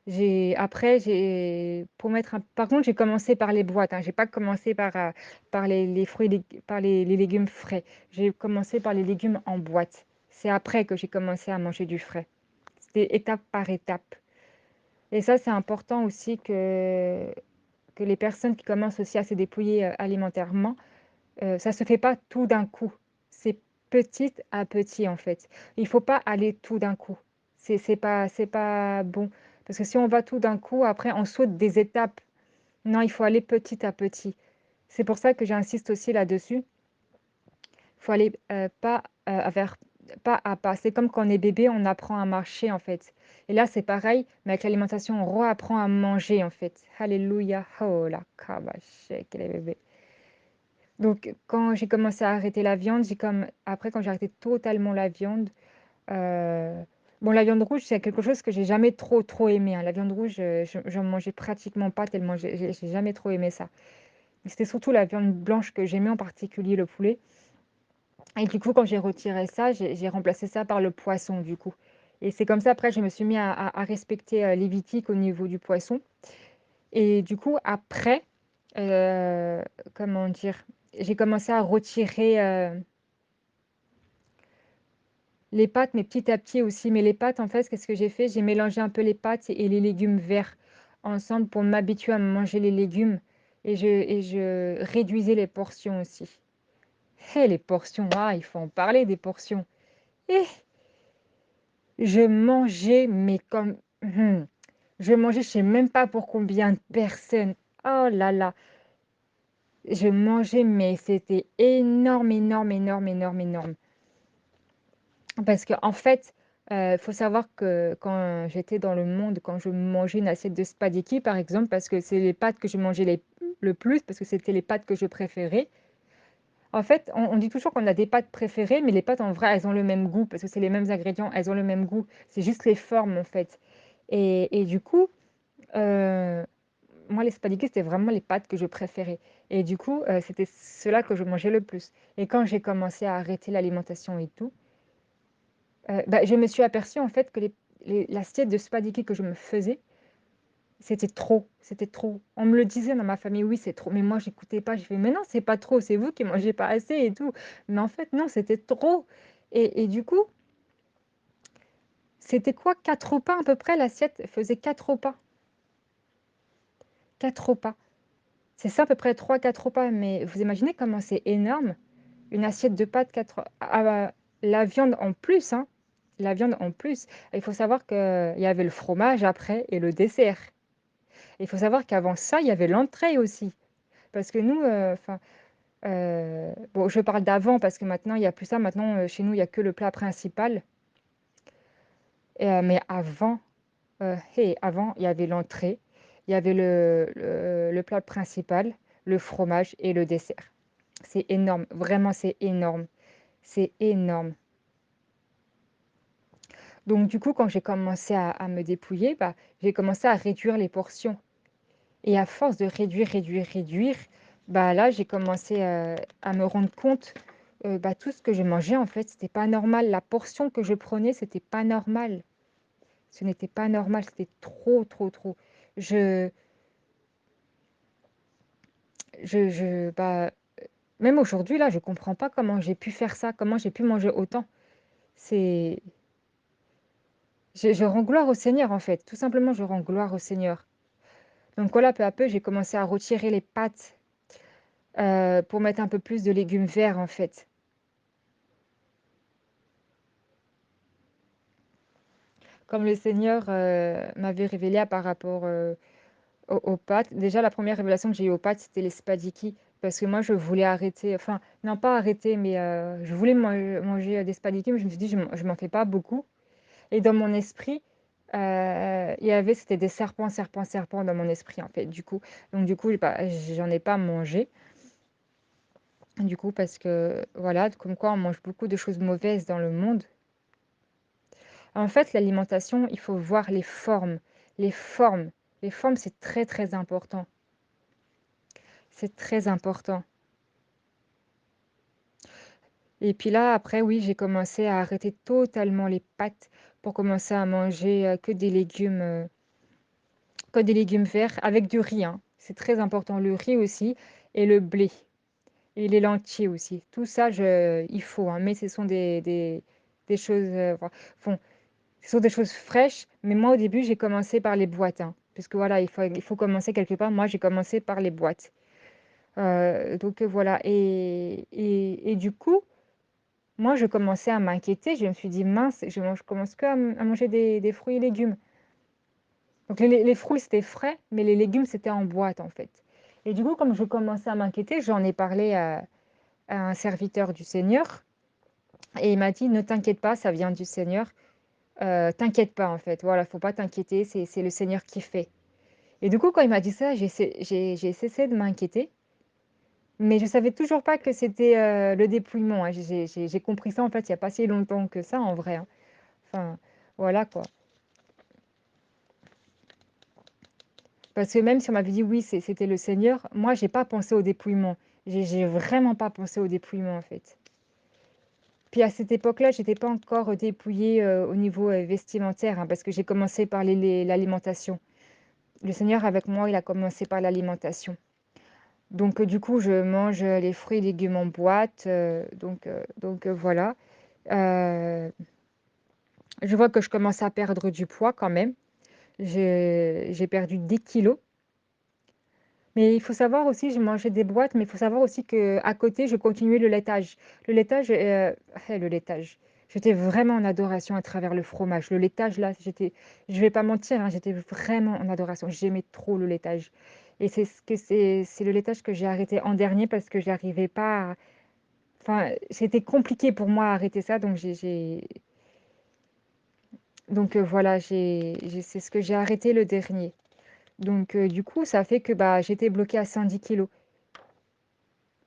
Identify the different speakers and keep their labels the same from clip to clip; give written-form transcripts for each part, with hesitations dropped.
Speaker 1: Pour mettre un par contre, j'ai commencé par les boîtes, hein. J'ai pas commencé par les fruits par les légumes frais. J'ai commencé par les légumes en boîte. C'est après que j'ai commencé à manger du frais. C'était étape par étape et ça, c'est important aussi que les personnes qui commencent aussi à se dépouiller, alimentairement, ça se fait pas tout d'un coup. C'est petit à petit, en fait. Il faut pas aller tout d'un coup. C'est pas bon. Parce que si on va tout d'un coup, après on saute des étapes. Non, il faut aller petit à petit. C'est pour ça que j'insiste aussi là-dessus. Il faut aller, pas à pas. C'est comme quand on est bébé, on apprend à marcher, en fait. Et là, c'est pareil, mais avec l'alimentation, on reapprend à manger, en fait. Alléluia. Oh la kabash, quel est bébé. Donc, quand j'ai commencé à arrêter la viande, après, quand j'ai arrêté totalement la viande, heu, bon, la viande rouge, c'est quelque chose que j'ai jamais trop, trop aimé, hein. La viande rouge, j'en mangeais pratiquement pas tellement j'ai jamais trop aimé ça. C'était surtout la viande blanche que j'aimais, en particulier le poulet et du coup, quand j'ai retiré ça, j'ai remplacé ça par le poisson, du coup et c'est comme ça, après, je me suis mis à respecter, l'évitique au niveau du poisson et du coup, après, heu, comment dire? J'ai commencé à retirer, les pâtes, mais petit à petit aussi. Mais les pâtes, en fait, qu'est-ce que j'ai fait? J'ai mélangé un peu les pâtes et les légumes verts ensemble pour m'habituer à manger les légumes et je réduisais les portions aussi. Les portions, ah, il faut en parler des portions. Eh! Je mangeais, mais comme je mangeais, je sais même pas pour combien de personnes. Oh là là! Je mangeais, mais c'était énorme, énorme, énorme, énorme, énorme. Parce qu'en fait, faut savoir que quand j'étais dans le monde, quand je mangeais une assiette de spaghettis, par exemple, parce que c'est les pâtes que je mangeais le plus, parce que c'était les pâtes que je préférais. En fait, on dit toujours qu'on a des pâtes préférées, mais les pâtes, en vrai, elles ont le même goût, parce que c'est les mêmes ingrédients, elles ont le même goût. C'est juste les formes, en fait. Et du coup, heu, moi, les spaghettis, c'était vraiment les pâtes que je préférais. Et du coup, c'était cela que je mangeais le plus. Et quand j'ai commencé à arrêter l'alimentation et tout, bah, je me suis aperçue en fait que les l'assiette de spaghettis que je me faisais, c'était trop, c'était trop. On me le disait dans ma famille: «Oui, c'est trop», mais moi j'écoutais pas, j'ai fait: «Mais non, c'est pas trop, c'est vous qui mangez pas assez et tout». Mais en fait non, c'était trop et du coup, c'était quoi? 4 repas à peu près, l'assiette faisait 4 repas, 4 repas. C'est ça à peu près 3 4 repas, mais vous imaginez comment c'est énorme? Une assiette de pâtes 4 la viande en plus, hein, la viande en plus. Il faut savoir qu'il y avait le fromage après et le dessert. Il faut savoir qu'avant ça, il y avait l'entrée aussi. Parce que nous, enfin, bon, je parle d'avant parce que maintenant il y a plus ça. Maintenant, chez nous, il y a que le plat principal mais avant, avant, il y avait l'entrée, il y avait le plat principal, le fromage et le dessert. C'est énorme, vraiment, c'est énorme. C'est énorme. Donc du coup, quand j'ai commencé à me dépouiller, bah, j'ai commencé à réduire les portions et à force de réduire, réduire, réduire, bah, là, j'ai commencé, à me rendre compte, bah, tout ce que je mangeais, en fait, c'était pas normal. La portion que je prenais, c'était pas normal. Ce n'était pas normal, c'était trop, trop, trop. Je bah, même aujourd'hui, là, je comprends pas comment j'ai pu faire ça, comment j'ai pu manger autant. C'est je rends gloire au Seigneur, en fait. Tout simplement, je rends gloire au Seigneur. Donc voilà, peu à peu, j'ai commencé à retirer les pâtes, pour mettre un peu plus de légumes verts, en fait. Comme le Seigneur, m'avait révélé à par rapport, aux pâtes. Déjà, la première révélation que j'ai eue aux pâtes, c'était les spaghettis. Parce que moi, je voulais arrêter, enfin, non pas arrêter, mais je voulais manger, des spaghettis, mais je me suis dit: Je m'en fais pas beaucoup» et dans mon esprit, il y avait c'était des serpents, serpents, serpents dans mon esprit, en fait, du coup. Donc du coup, bah, j'en ai pas mangé, du coup, parce que voilà, comme quoi on mange beaucoup de choses mauvaises dans le monde. En fait, l'alimentation, il faut voir les formes. Les formes. Les formes, c'est très, très important. C'est très important. Et puis là, après, oui, j'ai commencé à arrêter totalement les pâtes pour commencer à manger, que des légumes, que des légumes verts avec du riz, hein. C'est très important, le riz aussi et le blé et les lentilles aussi. Tout ça, il faut, hein, mais ce sont des choses, bon, ce sont des choses fraîches, mais moi, au début, j'ai commencé par les boîtes, hein, puisque voilà, il faut commencer quelque part. Moi, j'ai commencé par les boîtes. Donc voilà et du coup, moi, je commençais à m'inquiéter. Je me suis dit: «Mince, je commence qu'à à manger des fruits et légumes». Donc les fruits, c'était frais, mais les légumes, c'était en boîte, en fait. Et du coup, comme je commençais à m'inquiéter, j'en ai parlé à un serviteur du Seigneur et il m'a dit: «Ne t'inquiète pas, ça vient du Seigneur. T'inquiète pas, en fait. Voilà, faut pas t'inquiéter, c'est le Seigneur qui fait». Et du coup, quand il m'a dit ça, j'ai cessé de m'inquiéter, mais je savais toujours pas que c'était, le dépouillement, hein. J'ai compris ça, en fait, il y a pas si longtemps que ça, en vrai, hein. Enfin, voilà, quoi. Parce que même si on m'avait dit: «Oui, c'était le Seigneur», moi, j'ai pas pensé au dépouillement. J'ai vraiment pas pensé au dépouillement, en fait. Puis à cette époque-là, j'étais pas encore, dépouillée, au niveau, vestimentaire, hein, parce que j'ai commencé par l'alimentation. Le Seigneur avec moi, il a commencé par l'alimentation. Donc du coup, je mange, les fruits et légumes en boîte, voilà. Heu, je vois que je commence à perdre du poids quand même. J'ai perdu 10 kilos. Mais il faut savoir aussi, je mangeais des boîtes, mais il faut savoir aussi qu'à côté, je continuais le laitage. Le laitage, j'étais vraiment en adoration à travers le fromage. Le laitage, là, je vais pas mentir, hein, j'étais vraiment en adoration. J'aimais trop le laitage et c'est le laitage que j'ai arrêté en dernier parce que j'arrivais pas à enfin, c'était compliqué pour moi à arrêter ça donc voilà, c'est ce que j'ai arrêté le dernier. Donc du coup, ça fait que, bah, j'étais bloquée à 110 kilos.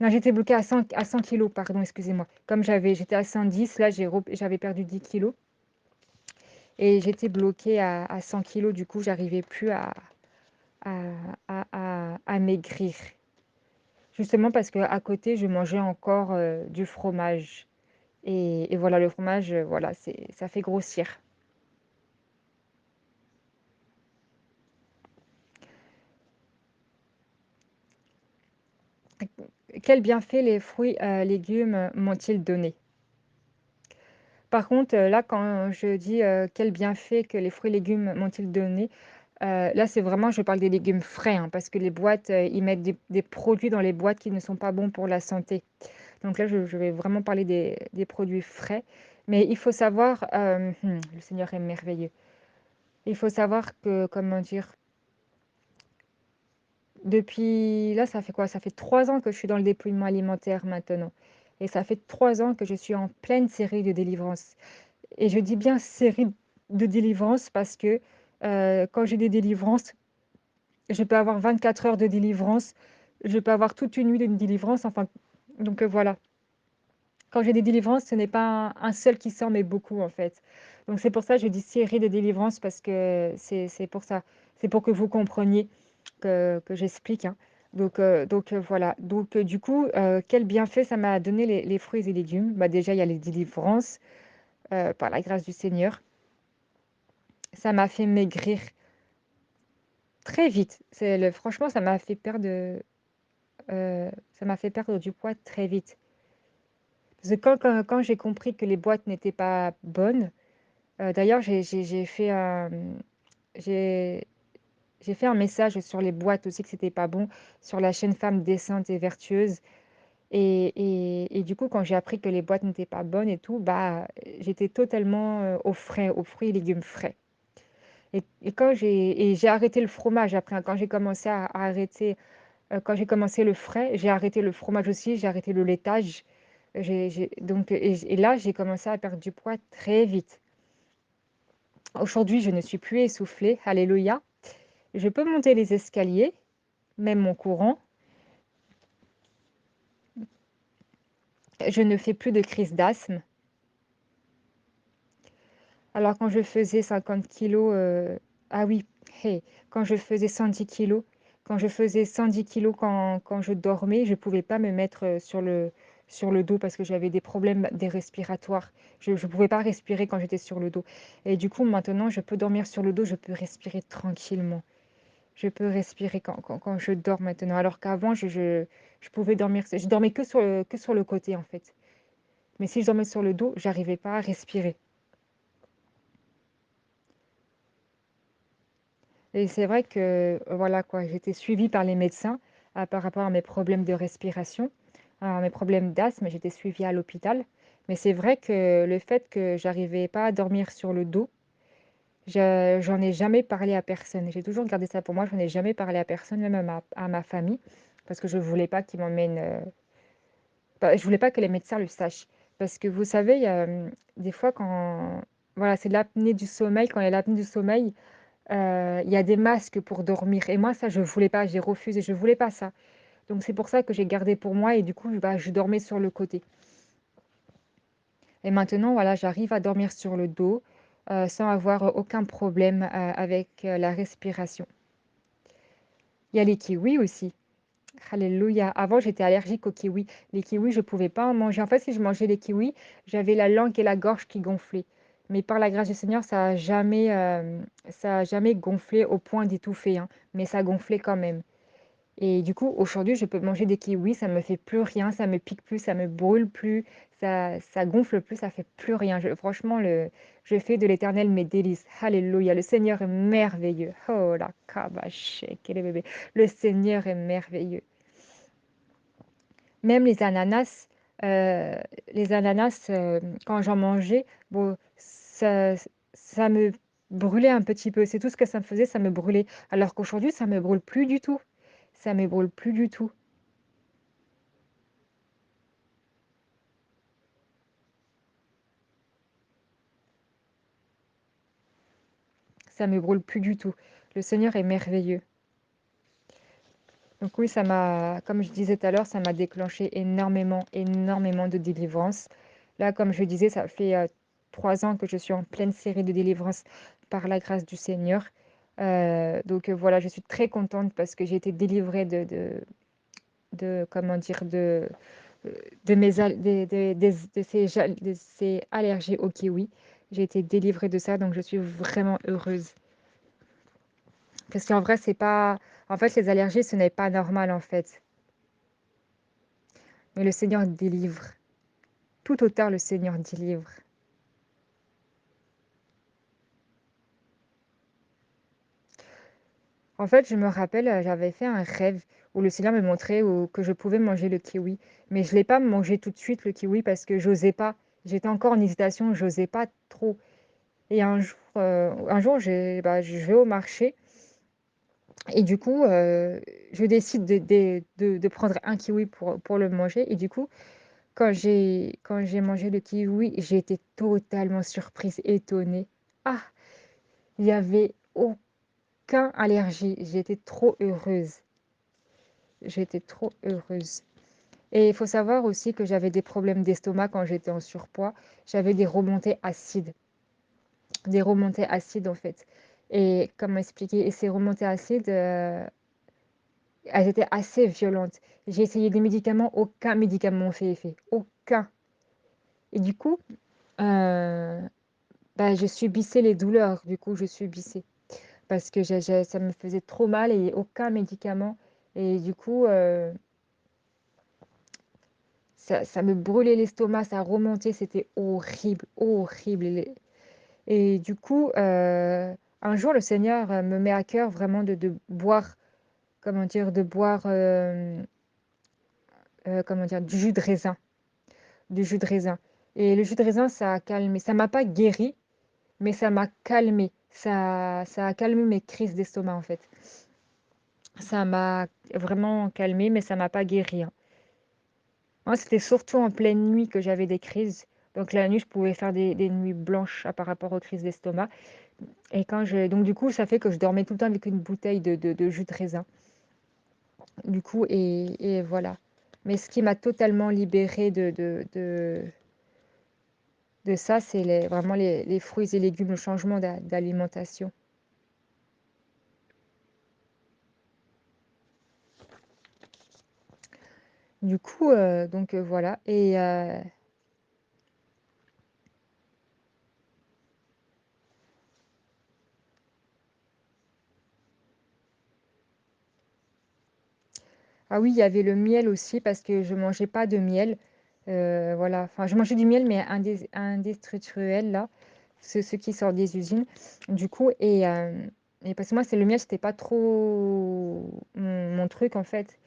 Speaker 1: Non, j'étais bloquée à 100 kilos, pardon, excusez-moi. Comme j'étais à 110, là, j'avais perdu 10 kilos et j'étais bloquée à 100 kilos. Du coup, j'arrivais plus à, à maigrir. Justement parce qu'à côté, je mangeais encore du fromage. Et voilà, le fromage, voilà, ça fait grossir. Quel bienfait les fruits, légumes m'ont-ils donné? Par contre, là, quand je dis, quel bienfait que les fruits et légumes m'ont-ils donné, là, c'est vraiment je parle des légumes frais, hein, parce que les boîtes, ils mettent des produits dans les boîtes qui ne sont pas bons pour la santé. Donc là, je vais vraiment parler des produits frais. Mais il faut savoir, le Seigneur est merveilleux. Il faut savoir que, comment dire? Depuis là, ça fait quoi? Ça fait 3 ans que je suis dans le dépouillement alimentaire maintenant et ça fait 3 ans que je suis en pleine série de délivrance et je dis bien série de délivrance parce que, quand j'ai des délivrances, je peux avoir 24 heures de délivrance, je peux avoir toute une nuit d'une délivrance, enfin donc voilà. Quand j'ai des délivrances, ce n'est pas un seul qui sort, mais beaucoup, en fait. Donc c'est pour ça que je dis série de délivrances parce que c'est pour ça. C'est pour que vous compreniez que j'explique, hein. Voilà. Du coup, quel bienfait ça m'a donné les fruits et légumes? Bah, déjà, il y a les délivrances, par la grâce du Seigneur. Ça m'a fait maigrir très vite. Franchement, ça m'a fait perdre du poids très vite. Parce que quand j'ai compris que les boîtes n'étaient pas bonnes, d'ailleurs, j'ai fait j'ai j'ai fait un message sur les boîtes aussi que c'était pas bon, sur la chaîne Femmes décentes et vertueuses et du coup, quand j'ai appris que les boîtes n'étaient pas bonnes et tout, bah, j'étais totalement, au frais, aux fruits et légumes frais et j'ai arrêté le fromage après, hein. Quand j'ai commencé à arrêter, quand j'ai commencé le frais, j'ai arrêté le fromage aussi, j'ai arrêté le laitage. J'ai donc et là, j'ai commencé à perdre du poids très vite. Aujourd'hui, je ne suis plus essoufflée, alléluia. Je peux monter les escaliers, même en courant. Je ne fais plus de crise d'asthme. Alors quand je faisais 50 kilos, ah oui, hey, quand je faisais 110 kilos, quand je faisais 110 kilos quand je dormais, je ne pouvais pas me mettre, sur le dos parce que j'avais des problèmes des respiratoires. Je ne pouvais pas respirer quand j'étais sur le dos et du coup, maintenant, je peux dormir sur le dos, je peux respirer tranquillement Je peux respirer quand je dors maintenant, alors qu'avant je pouvais dormir je dormais que sur le côté, en fait. Mais si je dormais sur le dos, j'arrivais pas à respirer et c'est vrai que, voilà quoi, j'étais suivie par les médecins, par rapport à mes problèmes de respiration, à mes problèmes d'asthme, j'étais suivie à l'hôpital. Mais c'est vrai que le fait que j'arrivais pas à dormir sur le dos, j'en ai jamais parlé à personne. J'ai toujours gardé ça pour moi, j'en ai jamais parlé à personne, même à ma famille, parce que je voulais pas qu'ils m'emmènent, bah, je voulais pas que les médecins le sachent. Parce que vous savez, il y a, des fois quand voilà, c'est l'apnée du sommeil, quand il y a l'apnée du sommeil, il y a des masques pour dormir et moi ça je voulais pas, j'ai refusé, je voulais pas ça. Donc c'est pour ça que j'ai gardé pour moi et du coup, bah, je dormais sur le côté et maintenant, voilà, j'arrive à dormir sur le dos, sans avoir aucun problème, avec, la respiration. Il y a les kiwis aussi. Alléluia. Avant, j'étais allergique aux kiwis. Les kiwis, je pouvais pas en manger. En fait, si je mangeais les kiwis, j'avais la langue et la gorge qui gonflaient. Mais par la grâce du Seigneur, ça a jamais gonflé au point d'étouffer, hein, mais ça gonflait quand même. Et du coup, aujourd'hui, je peux manger des kiwis, ça me fait plus rien, ça me pique plus, ça me brûle plus, ça gonfle plus, ça fait plus rien. Franchement, je fais de l'Éternel mes délices. Alléluia. Le Seigneur est merveilleux. Oh la kabash, quel est bébé. Le Seigneur est merveilleux. Même les ananas, quand j'en mangeais, bon, ça me brûlait un petit peu. C'est tout ce que ça me faisait, ça me brûlait. Alors qu'aujourd'hui, ça me brûle plus du tout. Ça me brûle plus du tout. Ça me brûle plus du tout. Le Seigneur est merveilleux. Donc oui, comme je disais tout à l'heure, ça m'a déclenché énormément, énormément de délivrance. Là, comme je disais, ça fait 3 ans que je suis en pleine série de délivrance par la grâce du Seigneur. Donc voilà, je suis très contente parce que j'ai été délivrée comment dire, de mes de ces allergies au kiwi. J'ai été délivrée de ça, donc je suis vraiment heureuse. Parce qu'en vrai, c'est pas... En fait, les allergies, ce n'est pas normal, en fait. Mais le Seigneur délivre. Tout autant, le Seigneur délivre. En fait, je me rappelle, j'avais fait un rêve où le Seigneur me montrait que je pouvais manger le kiwi. Mais je ne l'ai pas mangé tout de suite, le kiwi, parce que j'osais pas. J'étais encore en hésitation, j'osais pas trop. Et un jour je vais au marché et du coup, je décide de prendre un kiwi pour le manger. Et du coup, quand j'ai mangé le kiwi, j'ai été totalement surprise, étonnée. Ah! Il y avait aucun allergie. J'étais trop heureuse. J'étais trop heureuse. Et il faut savoir aussi que j'avais des problèmes d'estomac quand j'étais en surpoids. J'avais des remontées acides en fait. Et comment expliquer? Et ces remontées acides, elles étaient assez violentes. J'ai essayé des médicaments, aucun médicament fait effet. Aucun. Et du coup, euh, bah, je subissais les douleurs. Du coup, je subissais. Parce que ça me faisait trop mal et aucun médicament. Et du coup, ça me brûlait l'estomac, ça remontait, c'était horrible, horrible. Et du coup, un jour, le Seigneur me met à cœur vraiment de boire, comment dire, comment dire, du jus de raisin, du jus de raisin. Et le jus de raisin, ça a calmé, ça m'a pas guéri, mais ça m'a calmé. Ça a calmé mes crises d'estomac en fait. Ça m'a vraiment calmé, mais ça m'a pas guéri, hein. Moi, c'était surtout en pleine nuit que j'avais des crises. Donc la nuit, je pouvais faire des nuits blanches par rapport aux crises d'estomac. Et donc du coup, ça fait que je dormais tout le temps avec une bouteille de jus de raisin. Du coup, et voilà. Mais ce qui m'a totalement libérée de ça, c'est vraiment les fruits et légumes, le changement d'alimentation. Du coup, donc voilà. Et Ah oui, il y avait le miel aussi parce que je mangeais pas de miel, voilà. Enfin, je mangeais du miel mais industriel là, ceux qui sortent des usines. Du coup et parce que moi, c'est le miel, c'était pas trop mon truc en fait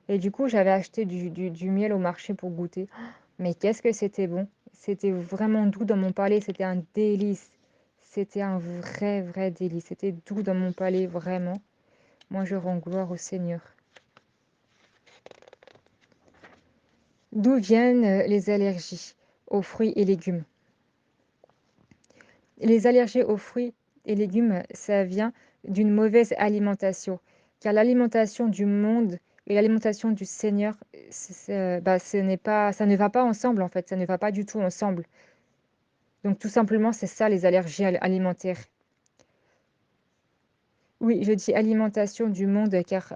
Speaker 1: et du coup, j'avais acheté du miel au marché pour goûter. Mais qu'est-ce que c'était bon! C'était vraiment doux dans mon palais, c'était un délice. C'était un vrai, vrai délice. C'était doux dans mon palais, vraiment. Moi, je rends gloire au Seigneur. D'où viennent les allergies aux fruits et légumes? Les allergies aux fruits et légumes, ça vient d'une mauvaise alimentation. Car l'alimentation du monde et l'alimentation du Seigneur, bah, ce n'est pas, ça ne va pas ensemble en fait, ça ne va pas du tout ensemble. Donc tout simplement, c'est ça les allergies alimentaires. Oui, je dis alimentation du monde car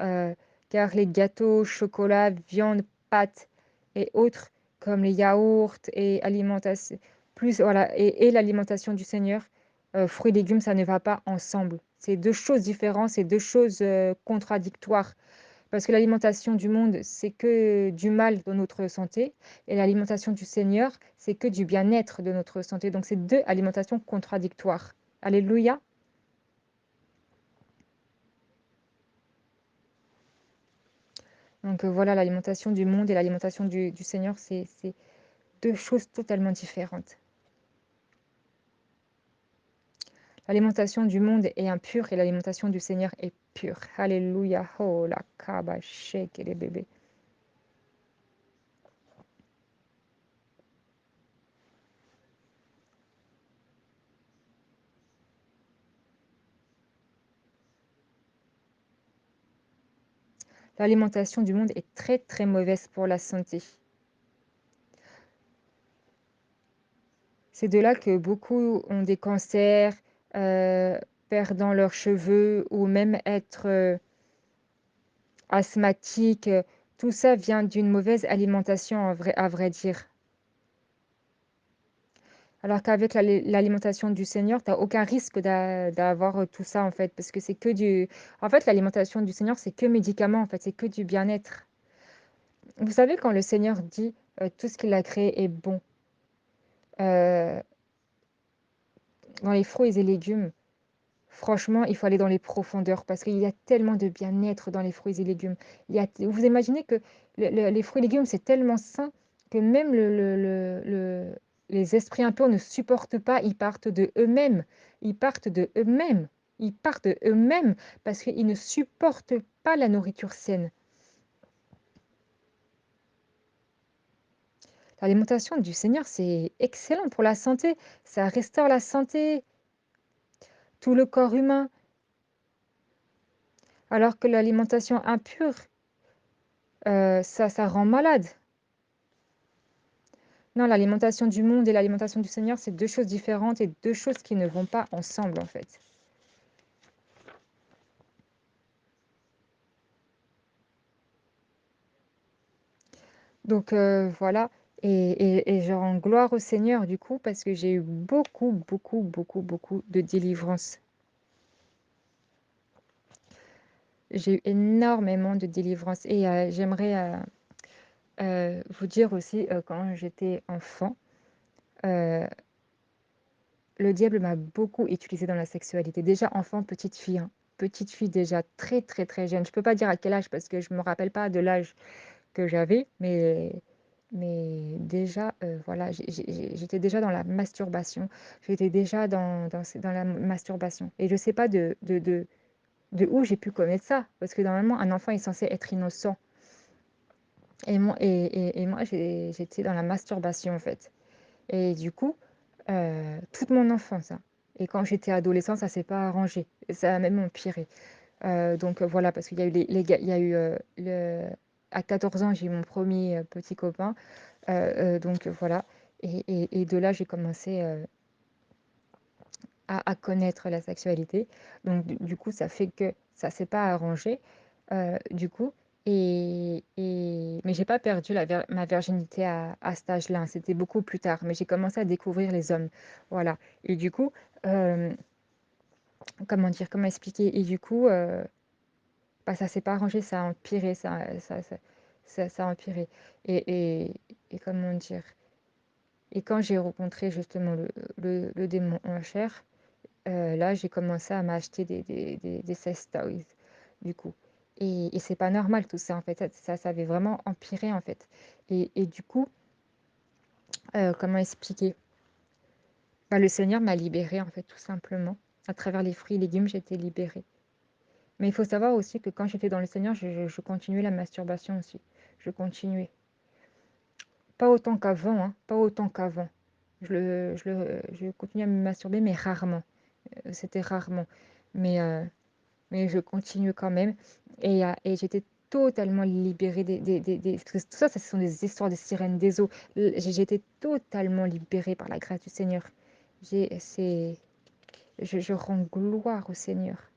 Speaker 1: les gâteaux, chocolat, viande, pâtes et autres comme les yaourts et alimentation plus voilà et l'alimentation du Seigneur, fruits et légumes, ça ne va pas ensemble. C'est 2 choses différentes, c'est 2 choses, contradictoires. Parce que l'alimentation du monde, c'est que du mal dans notre santé et l'alimentation du Seigneur, c'est que du bien-être de notre santé. Donc c'est 2 alimentations contradictoires. Alléluia. Donc voilà, l'alimentation du monde et l'alimentation du Seigneur, c'est 2 choses totalement différentes. L'alimentation du monde est impure et l'alimentation du Seigneur est pure. Alléluia. Oh la kaba shake les bébés. L'alimentation du monde est très, très mauvaise pour la santé. C'est de là que beaucoup ont des cancers, heu, perdant leurs cheveux ou même être, asthmatiques, tout ça vient d'une mauvaise alimentation à vrai dire. Alors qu'avec l'alimentation du Seigneur, tu as aucun risque d'avoir, tout ça, en fait, parce que c'est que du en fait, l'alimentation du Seigneur, c'est que médicament, en fait, c'est que du bien-être. Vous savez, quand le Seigneur dit, tout ce qu'il a créé est bon, heu, dans les fruits et légumes, franchement, il faut aller dans les profondeurs parce qu'il y a tellement de bien-être dans les fruits et légumes. Il y a vous imaginez que les fruits et légumes, c'est tellement sain que même les esprits impurs ne supportent pas, ils partent de eux-mêmes. Ils partent de eux-mêmes. Ils partent de eux-mêmes parce qu'ils ne supportent pas la nourriture saine. L'alimentation du Seigneur, c'est excellent pour la santé. Ça restaure la santé, tout le corps humain, alors que l'alimentation impure, ça rend malade. Non, l'alimentation du monde et l'alimentation du Seigneur, c'est 2 choses différentes et 2 choses qui ne vont pas ensemble, en fait. Donc voilà et je rends gloire au Seigneur, du coup, parce que j'ai eu beaucoup, beaucoup, beaucoup, beaucoup de délivrance. J'ai eu énormément de délivrance et j'aimerais, vous dire aussi, quand j'étais enfant, heu, le diable m'a beaucoup utilisée dans la sexualité. Déjà enfant, petite fille, hein, petite fille déjà très, très, très jeune. Je peux pas dire à quel âge parce que je me rappelle pas de l'âge que j'avais, mais déjà, voilà, j'étais déjà dans la masturbation. J'étais déjà dans la masturbation et je sais pas de où j'ai pu connaître ça, parce que normalement un enfant est censé être innocent et moi j'étais dans la masturbation, en fait et du coup, toute mon enfance, hein et quand j'étais adolescente, ça s'est pas arrangé, ça a même empiré. Donc voilà, parce qu'il y a eu il y a eu, le à 14 ans, j'ai eu mon premier er petit copain, donc voilà et de là, j'ai commencé, à connaître la sexualité. Donc du coup, ça fait que ça s'est pas arrangé, du coup mais j'ai pas perdu ma virginité à cet âge-là, hein, c'était beaucoup plus tard, mais j'ai commencé à découvrir les hommes, voilà et du coup, comment dire? Comment expliquer? Et du coup, Bah, ça s'est pas arrangé, ça a empiré, ça a empiré et comment dire? Et quand j'ai rencontré justement le démon en chair, là, j'ai commencé à m'acheter des sex toys, du coup et c'est pas normal tout ça, en fait, ça avait vraiment empiré, en fait et du coup, comment expliquer? Bah, le Seigneur m'a libérée, en fait, tout simplement. À travers les fruits et légumes, j'ai été libérée. Mais il faut savoir aussi que quand j'étais dans le Seigneur, je continuais la masturbation aussi. Je continuais. Pas autant qu'avant, hein, pas autant qu'avant. Je continuais à me masturber, mais rarement. C'était rarement. Mais, heu, mais je continue quand même et j'étais totalement libérée parce que tout ça, ce sont des histoires de sirènes des eaux. J'étais totalement libérée par la grâce du Seigneur. C'est je rends gloire au Seigneur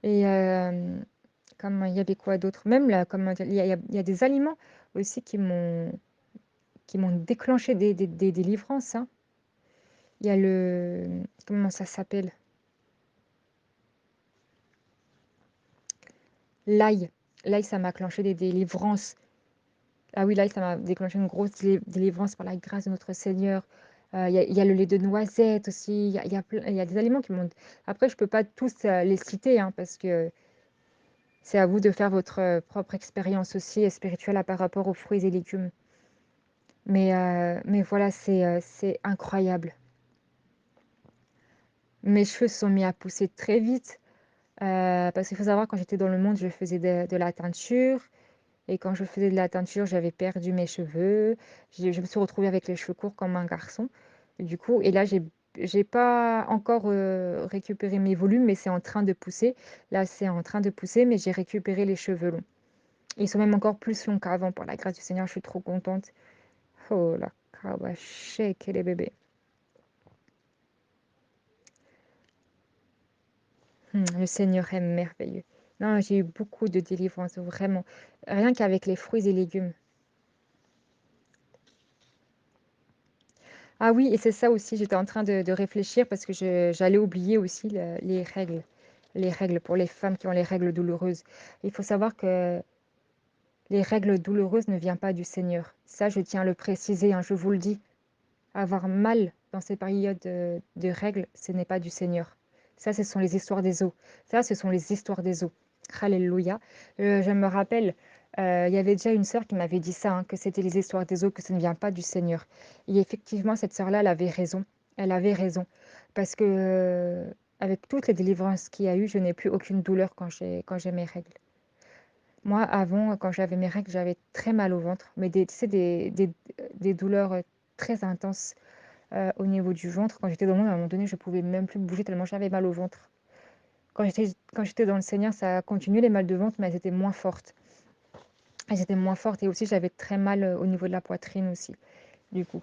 Speaker 1: et comment il y avait quoi d'autre? Même là, comment dire? Il y a des aliments aussi qui m'ont déclenché des délivrances, hein. Il y a le comment ça s'appelle? L'ail. L'ail, ça m'a clenché des délivrances. Ah oui, l'ail, ça m'a déclenché une grosse délivrance par la grâce de notre Seigneur. Il y a le lait de noisette aussi, il y a des aliments qui m'ont après je peux pas tous, les citer, hein, parce que c'est à vous de faire votre, propre expérience aussi, spirituelle, par rapport aux fruits et légumes. Mais voilà, c'est incroyable. Mes cheveux se sont mis à pousser très vite, parce qu'il faut savoir quand j'étais dans le monde, je faisais de la teinture et quand je faisais de la teinture, j'avais perdu mes cheveux. Je me suis retrouvée avec les cheveux courts comme un garçon. Et du coup et là, j'ai pas encore, récupéré mes volumes, mais c'est en train de pousser. Là, c'est en train de pousser, mais j'ai récupéré les cheveux longs. Ils sont même encore plus longs qu'avant par la grâce du Seigneur, je suis trop contente. Oh la kawashake les bébés. Le Seigneur est merveilleux. Non, j'ai eu beaucoup de délivrance, vraiment. Rien qu'avec les fruits et légumes. Ah oui, et c'est ça aussi, j'étais en train de réfléchir parce que j'allais oublier aussi les règles. Les règles pour les femmes qui ont les règles douloureuses. Il faut savoir que les règles douloureuses ne viennent pas du Seigneur. Ça, je tiens à le préciser, hein, je vous le dis. Avoir mal dans ces périodes de règles, ce n'est pas du Seigneur. Ça, ce sont les histoires des eaux. Ça, ce sont les histoires des eaux. Alléluia. Je me rappelle, il y avait déjà une sœur qui m'avait dit ça, hein, que c'était les histoires des eaux, que ça ne vient pas du Seigneur. Et effectivement, cette sœur-là, elle avait raison. Elle avait raison. Parce que, avec toutes les délivrances qu'il y a eu, je n'ai plus aucune douleur quand j'ai mes règles. Moi, avant, quand j'avais mes règles, j'avais très mal au ventre, mais tu sais, des douleurs très intenses au niveau du ventre. Quand j'étais dans le monde, à un moment donné, je pouvais même plus bouger tellement j'avais mal au ventre. Quand j'étais dans le Seigneur, ça a continué les mal de ventre, mais elles étaient moins fortes. Elles étaient moins fortes et aussi j'avais très mal au niveau de la poitrine aussi, du coup.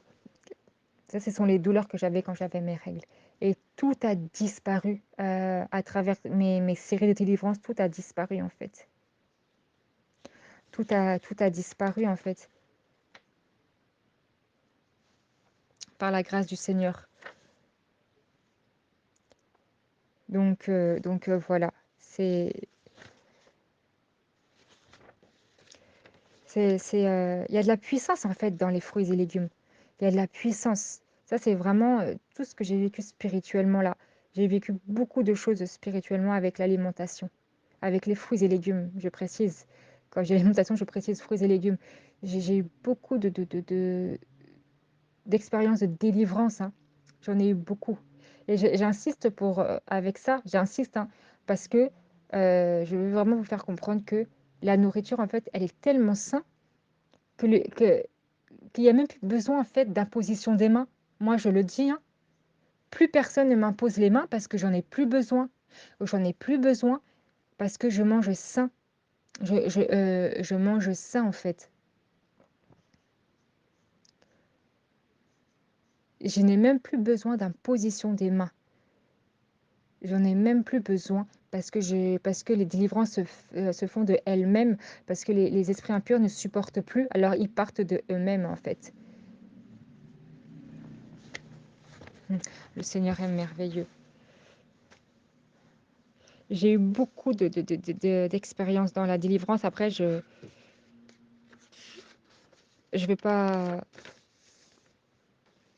Speaker 1: Ça, ce sont les douleurs que j'avais quand j'avais mes règles. Et tout a disparu à travers mes séries de délivrance, tout a disparu en fait. Tout a disparu en fait, par la grâce du Seigneur. Donc voilà, c'est il y a de la puissance en fait dans les fruits et légumes. Il y a de la puissance. Ça, c'est vraiment tout ce que j'ai vécu spirituellement là. J'ai vécu beaucoup de choses spirituellement avec l'alimentation, avec les fruits et légumes, je précise. Quand j'ai l'alimentation, je précise fruits et légumes. J'ai eu beaucoup d'expériences de délivrance, hein. J'en ai eu beaucoup. Et j'insiste avec ça, j'insiste, hein, parce que je veux vraiment vous faire comprendre que la nourriture, en fait, elle est tellement saine qu'il y a même plus besoin en fait d'imposition des mains. Moi, je le dis, hein, plus personne ne m'impose les mains parce que j'en ai plus besoin. J'en ai plus besoin parce que je mange sain. Je mange sain en fait. Je n'ai même plus besoin d'imposition des mains. J'en ai même plus besoin parce que les délivrances se font de elles-mêmes, parce que les esprits impurs ne supportent plus, alors ils partent de eux-mêmes en fait. Le Seigneur est merveilleux. J'ai eu beaucoup d'expériences dans la délivrance. Après, je vais pas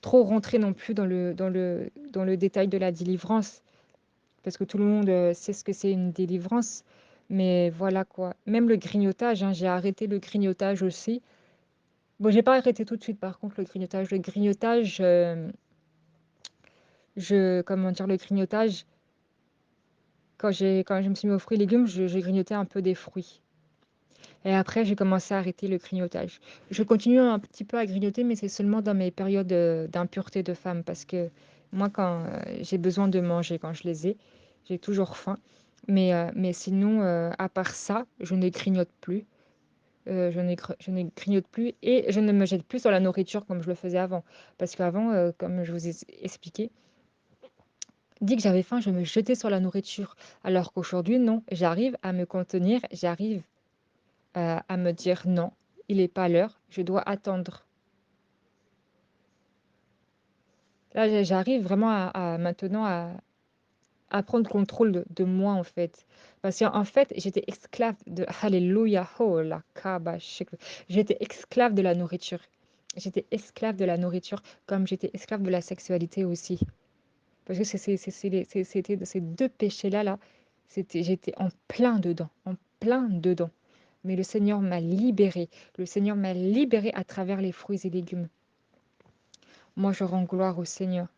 Speaker 1: trop rentrer non plus dans le détail de la délivrance, parce que tout le monde sait ce que c'est une délivrance. Mais voilà quoi. Même le grignotage, hein, j'ai arrêté le grignotage aussi. Bon, j'ai pas arrêté tout de suite, par contre, le grignotage. Le grignotage, comment dire, le grignotage, quand je me suis mis aux fruits et légumes, je grignotais un peu des fruits. Et après, j'ai commencé à arrêter le grignotage. Je continue un petit peu à grignoter, mais c'est seulement dans mes périodes d'impureté de femme, parce que moi, quand j'ai besoin de manger, quand je les ai, j'ai toujours faim. Mais sinon, à part ça, je ne grignote plus. Je ne grignote plus et je ne me jette plus sur la nourriture comme je le faisais avant. Parce qu'avant, comme je vous ai expliqué, dès que j'avais faim, je me jetais sur la nourriture. Alors qu'aujourd'hui, non, j'arrive à me contenir, j'arrive à me dire non, il n'est pas l'heure, je dois attendre. Là, j'arrive vraiment maintenant à prendre contrôle de moi, en fait. Parce qu'en fait, j'étais esclave de... Alléluia, oh la kaba, j'étais esclave de la nourriture. J'étais esclave de la nourriture, comme j'étais esclave de la sexualité aussi. Parce que c'était ces deux péchés-là, j'étais en plein dedans, en plein dedans. Mais le Seigneur m'a libérée. Le Seigneur m'a libérée à travers les fruits et légumes. Moi, je rends gloire au Seigneur.